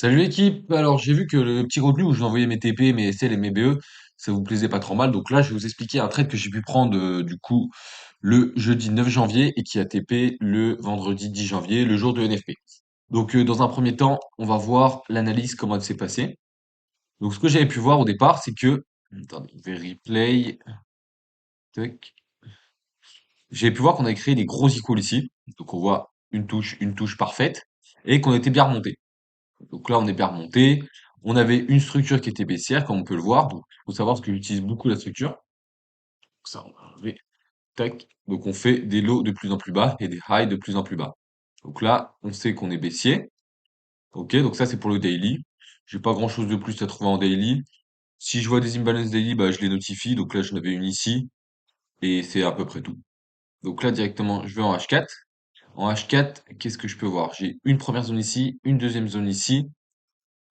Salut l'équipe, alors j'ai vu que le petit contenu où je vous envoyais mes TP, mes SL et mes BE, ça vous plaisait pas trop mal, donc là je vais vous expliquer un trade que j'ai pu prendre du coup le jeudi 9 janvier et qui a TP le vendredi 10 janvier, le jour de NFP. Donc dans un premier temps, on va voir l'analyse, comment elle s'est passée. Donc ce que j'avais pu voir au départ, c'est que, attendez, je vais replay, tac. J'avais pu voir qu'on avait créé des gros icônes ici, donc on voit une touche parfaite, et qu'on était bien remonté. Donc là, on est bien remonté. On avait une structure qui était baissière, comme on peut le voir. Donc, il faut savoir ce que j'utilise beaucoup la structure. Donc ça, on va enlever. Tac. Donc, on fait des lows de plus en plus bas et des highs de plus en plus bas. Donc là, on sait qu'on est baissier. Ok, donc ça, c'est pour le daily. J'ai pas grand chose de plus à trouver en daily. Si je vois des imbalances daily, bah, je les notifie. Donc là, j'en avais une ici. Et c'est à peu près tout. Donc là, directement, je vais en H4. En H4, qu'est-ce que je peux voir? J'ai une première zone ici, une deuxième zone ici,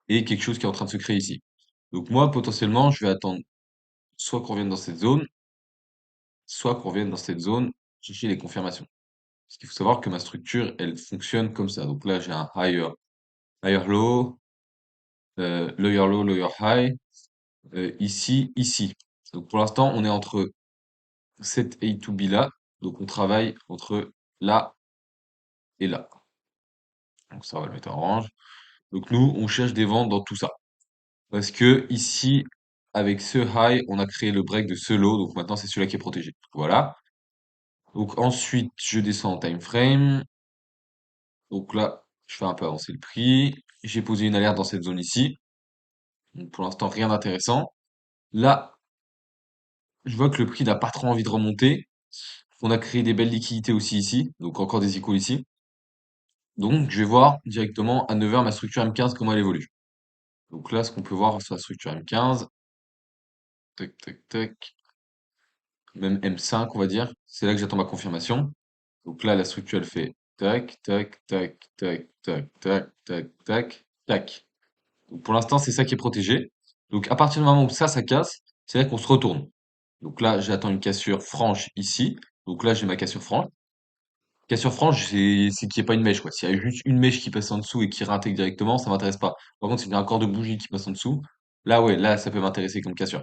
et quelque chose qui est en train de se créer ici. Donc moi, potentiellement, je vais attendre soit qu'on revienne dans cette zone, soit qu'on revienne dans cette zone, chercher les confirmations. Parce qu'il faut savoir que ma structure, elle fonctionne comme ça. Donc là, j'ai un higher low, lower low, lower high, ici, ici. Donc pour l'instant, on est entre cette A to B là. Donc on travaille entre là et là. Donc ça, on va le mettre en orange. Donc nous, on cherche des ventes dans tout ça. Parce que ici, avec ce high, on a créé le break de ce low. Donc maintenant, c'est celui-là qui est protégé. Voilà. Donc ensuite, je descends en time frame. Donc là, je fais un peu avancer le prix. J'ai posé une alerte dans cette zone ici. Donc pour l'instant, rien d'intéressant. Là, je vois que le prix n'a pas trop envie de remonter. On a créé des belles liquidités aussi ici. Donc encore des icônes ici. Donc je vais voir directement à 9 heures ma structure M15 comment elle évolue. Donc là, ce qu'on peut voir sur la structure M15, tac, tac, tac, même M5, on va dire. C'est là que j'attends ma confirmation. Donc là, la structure, elle fait tac, tac, tac, tac, tac, tac, tac, tac, tac. Donc pour l'instant, c'est ça qui est protégé. Donc à partir du moment où ça casse, c'est là qu'on se retourne. Donc là, j'attends une cassure franche ici. Donc là, j'ai ma cassure franche. Cassure franche, c'est qu'il n'y ait pas une mèche, quoi. S'il y a juste une mèche qui passe en dessous et qui réintègre directement, ça m'intéresse pas. Par contre, s'il y a un corps de bougie qui passe en dessous, là, ouais, là, ça peut m'intéresser comme cassure.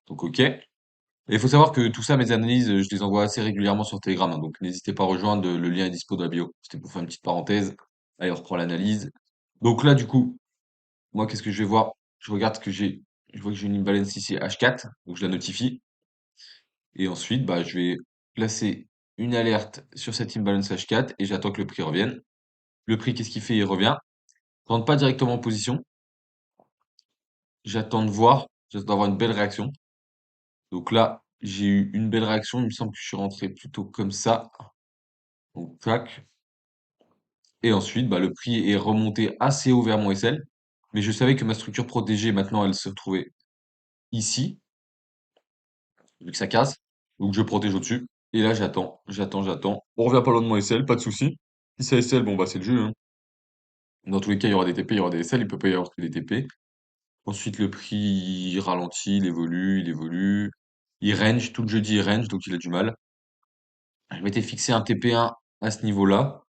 Donc, ok. Et il faut savoir que tout ça, mes analyses, je les envoie assez régulièrement sur Telegram, hein. Donc, n'hésitez pas à rejoindre, le lien est dispo dans la bio. C'était pour faire une petite parenthèse. Allez, on reprend l'analyse. Donc là, du coup, moi, qu'est-ce que je vais voir? Je regarde ce que j'ai. Je vois que j'ai une imbalance ici H4, donc je la notifie. Et ensuite, bah, je vais placer une alerte sur cette imbalance H4 et j'attends que le prix revienne. Le prix, qu'est-ce qu'il fait? Il revient. Je rentre pas directement en position. J'attends de voir. J'attends d'avoir une belle réaction. Donc là, j'ai eu une belle réaction. Il me semble que je suis rentré plutôt comme ça. Donc, tac. Et ensuite, bah, le prix est remonté assez haut vers mon SL. Mais je savais que ma structure protégée, maintenant, elle se retrouvait ici, vu que ça casse. Donc, je protège au-dessus. Et là, j'attends. On revient pas loin de mon SL, pas de souci. Si c'est SL, bon, bah, c'est le jeu, hein. Dans tous les cas, il y aura des TP, il y aura des SL, il peut pas y avoir que des TP. Ensuite, le prix, il ralentit, il évolue. Il range, tout le jeudi, il range, donc il a du mal. Je m'étais fixé un TP1 à ce niveau-là.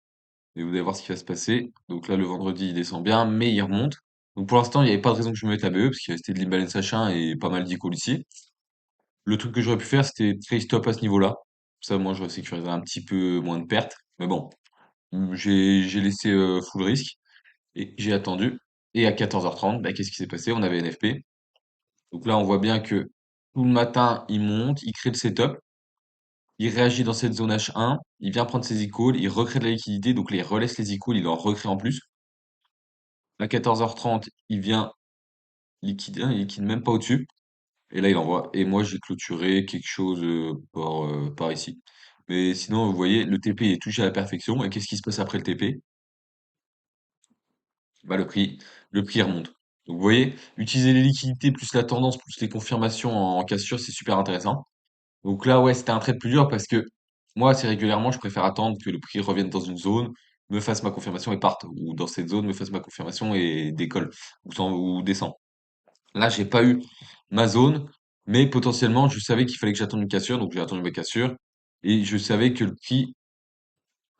Et vous allez voir ce qui va se passer. Donc là, le vendredi, il descend bien, mais il remonte. Donc pour l'instant, il n'y avait pas de raison que je me mette la BE, parce qu'il restait de l'imbalance H1 et pas mal d'icônes ici. Le truc que j'aurais pu faire, c'était trade stop à ce niveau-là. Ça, moi, j'aurais sécurisé un petit peu moins de pertes. Mais bon, j'ai laissé full risque et j'ai attendu. Et à 14h30, bah, qu'est-ce qui s'est passé? On avait NFP. Donc là, on voit bien que tout le matin, il monte, il crée le setup, il réagit dans cette zone H1, il vient prendre ses icônes, il recrée de la liquidité, donc là, il relaisse les icônes, il en recrée en plus. À 14h30, il vient liquider, il liquide même pas au-dessus. Et là, il envoie. Et moi, j'ai clôturé quelque chose par ici. Mais sinon, vous voyez, le TP est touché à la perfection. Et qu'est-ce qui se passe après le TP? Bah, le prix remonte. Donc, vous voyez, utiliser les liquidités plus la tendance plus les confirmations en cassure, c'est super intéressant. Donc là, ouais, c'était un trade plus dur parce que moi, assez régulièrement, je préfère attendre que le prix revienne dans une zone, me fasse ma confirmation et parte. Ou dans cette zone, me fasse ma confirmation et décolle. Ou descend. Là, j'ai pas eu ma zone, mais potentiellement, je savais qu'il fallait que j'attende une cassure, donc j'ai attendu ma cassure. Et je savais que le prix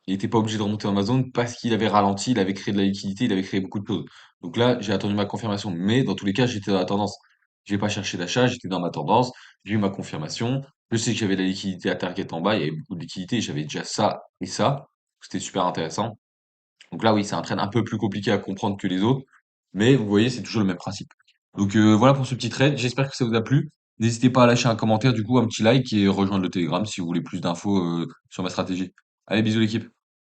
il était pas obligé de remonter dans ma zone parce qu'il avait ralenti, il avait créé de la liquidité, il avait créé beaucoup de choses. Donc là, j'ai attendu ma confirmation. Mais dans tous les cas, j'étais dans la tendance. J'ai pas cherché d'achat, j'étais dans ma tendance. J'ai eu ma confirmation. Je sais que j'avais de la liquidité à target en bas, il y avait beaucoup de liquidité, j'avais déjà ça et ça. C'était super intéressant. Donc là, oui, c'est un trade un peu plus compliqué à comprendre que les autres, mais vous voyez, c'est toujours le même principe. Donc voilà pour ce petit trade. J'espère que ça vous a plu. N'hésitez pas à lâcher un commentaire, du coup, un petit like et rejoindre le Telegram si vous voulez plus d'infos sur ma stratégie. Allez, bisous l'équipe.